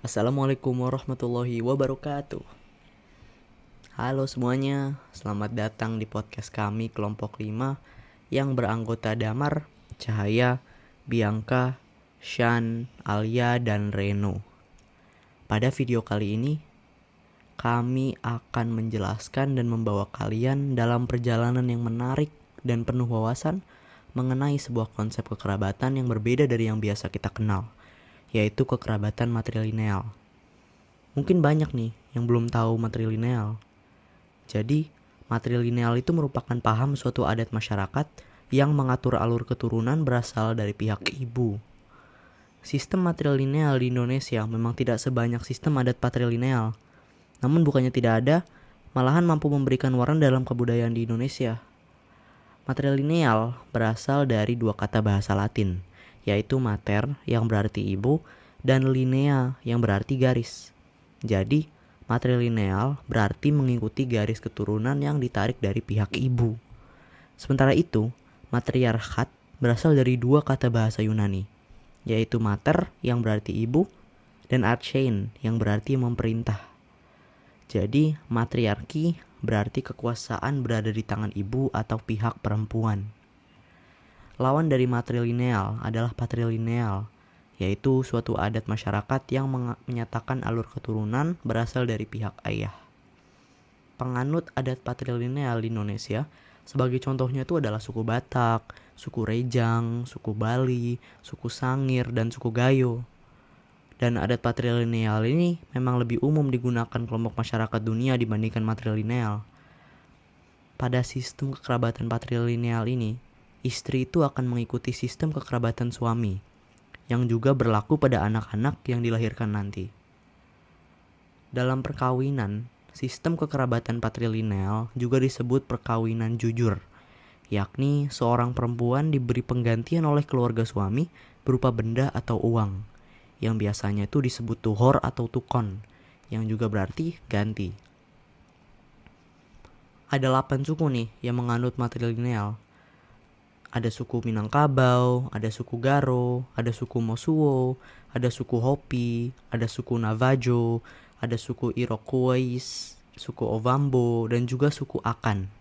Assalamualaikum warahmatullahi wabarakatuh. Halo semuanya, selamat datang di podcast kami kelompok 5 yang beranggota Damar, Cahaya, Bianca, Shan, Alia, dan Reno. Pada video kali ini, kami akan menjelaskan dan membawa kalian dalam perjalanan yang menarik dan penuh wawasan mengenai sebuah konsep kekerabatan yang berbeda dari yang biasa kita kenal, yaitu kekerabatan matrilineal. Mungkin banyak nih yang belum tahu matrilineal. Jadi, matrilineal itu merupakan paham suatu adat masyarakat yang mengatur alur keturunan berasal dari pihak ibu. Sistem matrilineal di Indonesia memang tidak sebanyak sistem adat patrilineal. Namun bukannya tidak ada, malahan mampu memberikan warna dalam kebudayaan di Indonesia. Matrilineal berasal dari dua kata bahasa Latin, yaitu mater yang berarti ibu dan linea yang berarti garis. Jadi, matrilineal berarti mengikuti garis keturunan yang ditarik dari pihak ibu. Sementara itu, matriarkat berasal dari dua kata bahasa Yunani, yaitu mater yang berarti ibu dan archein yang berarti memerintah. Jadi, matriarki berarti kekuasaan berada di tangan ibu atau pihak perempuan. Lawan dari matrilineal adalah patrilineal, yaitu suatu adat masyarakat yang menyatakan alur keturunan berasal dari pihak ayah. Penganut adat patrilineal di Indonesia, sebagai contohnya itu adalah suku Batak, suku Rejang, suku Bali, suku Sangir, dan suku Gayo. Dan adat patrilineal ini memang lebih umum digunakan kelompok masyarakat dunia dibandingkan matrilineal. Pada sistem kekerabatan patrilineal ini, istri itu akan mengikuti sistem kekerabatan suami, yang juga berlaku pada anak-anak yang dilahirkan nanti. Dalam perkawinan, sistem kekerabatan patrilineal juga disebut perkawinan jujur, yakni seorang perempuan diberi penggantian oleh keluarga suami berupa benda atau uang, yang biasanya itu disebut tuhor atau tukon, yang juga berarti ganti. Ada 8 suku nih yang menganut matrilineal. Ada suku Minangkabau, ada suku Garo, ada suku Mosuo, ada suku Hopi, ada suku Navajo, ada suku Iroquois, suku Ovambo, dan juga suku Akan.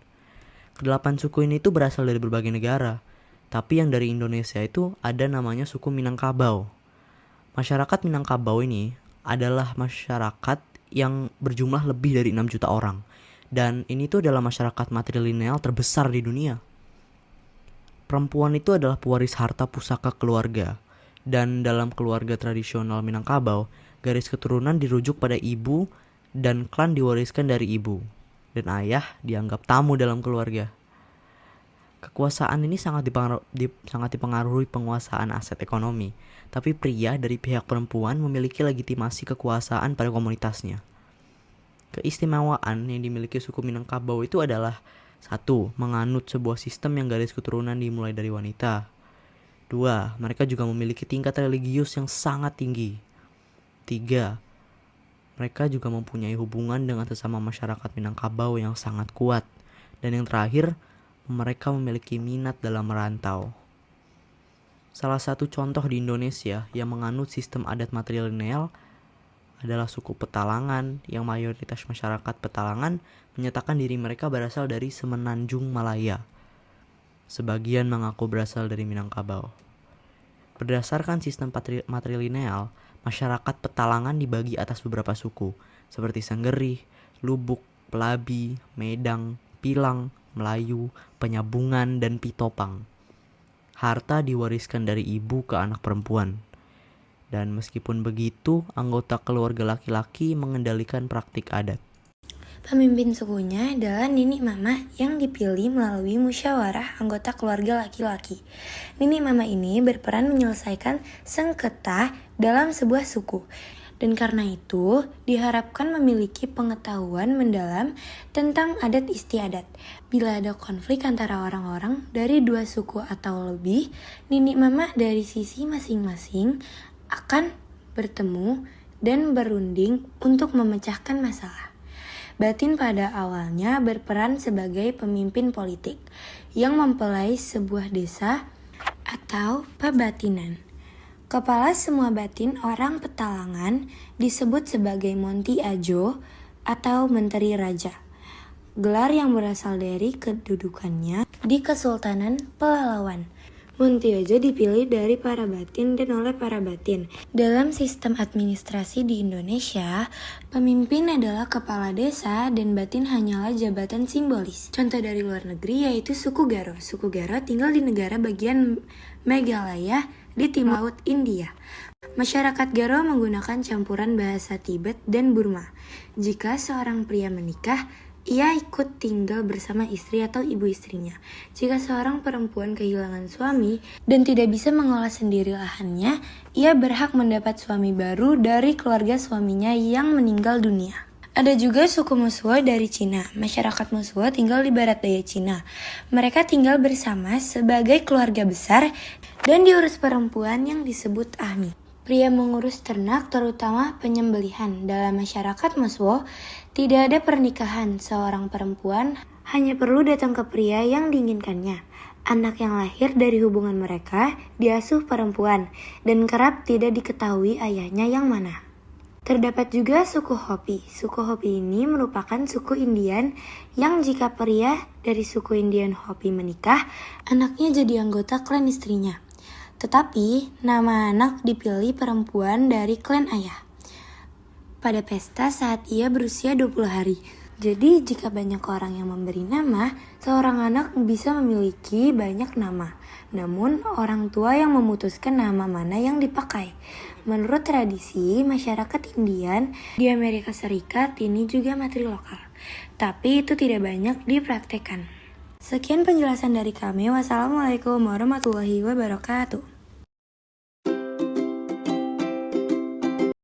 Kedelapan suku ini tuh berasal dari berbagai negara, tapi yang dari Indonesia itu ada namanya suku Minangkabau. Masyarakat Minangkabau ini adalah masyarakat yang berjumlah lebih dari 6 juta orang. Dan ini tuh adalah masyarakat matrilineal terbesar di dunia. Perempuan itu adalah pewaris harta pusaka keluarga. Dan dalam keluarga tradisional Minangkabau, garis keturunan dirujuk pada ibu dan klan diwariskan dari ibu. Dan ayah dianggap tamu dalam keluarga. Kekuasaan ini sangat dipengaruhi penguasaan aset ekonomi, tapi pria dari pihak perempuan memiliki legitimasi kekuasaan pada komunitasnya. Keistimewaan yang dimiliki suku Minangkabau itu adalah 1. Menganut sebuah sistem yang garis keturunan dimulai dari wanita. 2. Mereka juga memiliki tingkat religius yang sangat tinggi. 3. Mereka juga mempunyai hubungan dengan sesama masyarakat Minangkabau yang sangat kuat. Dan yang terakhir, mereka memiliki minat dalam merantau. Salah satu contoh di Indonesia yang menganut sistem adat matrilineal adalah suku Petalangan, yang mayoritas masyarakat Petalangan menyatakan diri mereka berasal dari Semenanjung Malaya. Sebagian mengaku berasal dari Minangkabau. Berdasarkan sistem matrilineal, masyarakat Petalangan dibagi atas beberapa suku, seperti Senggerih, Lubuk, Pelabi, Medang, Pilang, Melayu, Penyabungan, dan Pitopang. Harta diwariskan dari ibu ke anak perempuan. Dan meskipun begitu, anggota keluarga laki-laki mengendalikan praktik adat. Pemimpin sukunya adalah Nini Mama yang dipilih melalui musyawarah anggota keluarga laki-laki. Nini Mama ini berperan menyelesaikan sengketa dalam sebuah suku. Dan karena itu, diharapkan memiliki pengetahuan mendalam tentang adat istiadat. Bila ada konflik antara orang-orang dari dua suku atau lebih, Nini Mama dari sisi masing-masing akan bertemu dan berunding untuk memecahkan masalah. Batin pada awalnya berperan sebagai pemimpin politik yang mempelai sebuah desa atau pebatinan. Kepala semua batin orang Petalangan disebut sebagai Monty Ajo atau Menteri Raja. Gelar yang berasal dari kedudukannya di Kesultanan Pelalawan. Monty Ajo dipilih dari para batin dan oleh para batin. Dalam sistem administrasi di Indonesia, pemimpin adalah kepala desa dan batin hanyalah jabatan simbolis. Contoh dari luar negeri yaitu suku Garo. Suku Garo tinggal di negara bagian Meghalaya di timur laut India. Masyarakat Garo menggunakan campuran bahasa Tibet dan Burma. Jika seorang pria menikah, ia ikut tinggal bersama istri atau ibu istrinya. Jika seorang perempuan kehilangan suami dan tidak bisa mengolah sendiri lahannya, ia berhak mendapat suami baru dari keluarga suaminya yang meninggal dunia. Ada juga suku Mosuo dari Cina. Masyarakat Mosuo tinggal di barat daya Cina. Mereka tinggal bersama sebagai keluarga besar dan diurus perempuan yang disebut Ahmi. Pria mengurus ternak, terutama penyembelihan. Dalam masyarakat Mosuo, tidak ada pernikahan. Seorang perempuan hanya perlu datang ke pria yang diinginkannya. Anak yang lahir dari hubungan mereka diasuh perempuan dan kerap tidak diketahui ayahnya yang mana. Terdapat juga suku Hopi. Suku Hopi ini merupakan suku Indian yang jika pria dari suku Indian Hopi menikah, anaknya jadi anggota klan istrinya. Tetapi, nama anak dipilih perempuan dari klan ayah pada pesta saat ia berusia 20 hari. Jadi, jika banyak orang yang memberi nama, seorang anak bisa memiliki banyak nama. Namun, orang tua yang memutuskan nama mana yang dipakai. Menurut tradisi, masyarakat Indian di Amerika Serikat ini juga matrilokal. Tapi itu tidak banyak dipraktekkan. Sekian penjelasan dari kami. Wassalamualaikum warahmatullahi wabarakatuh.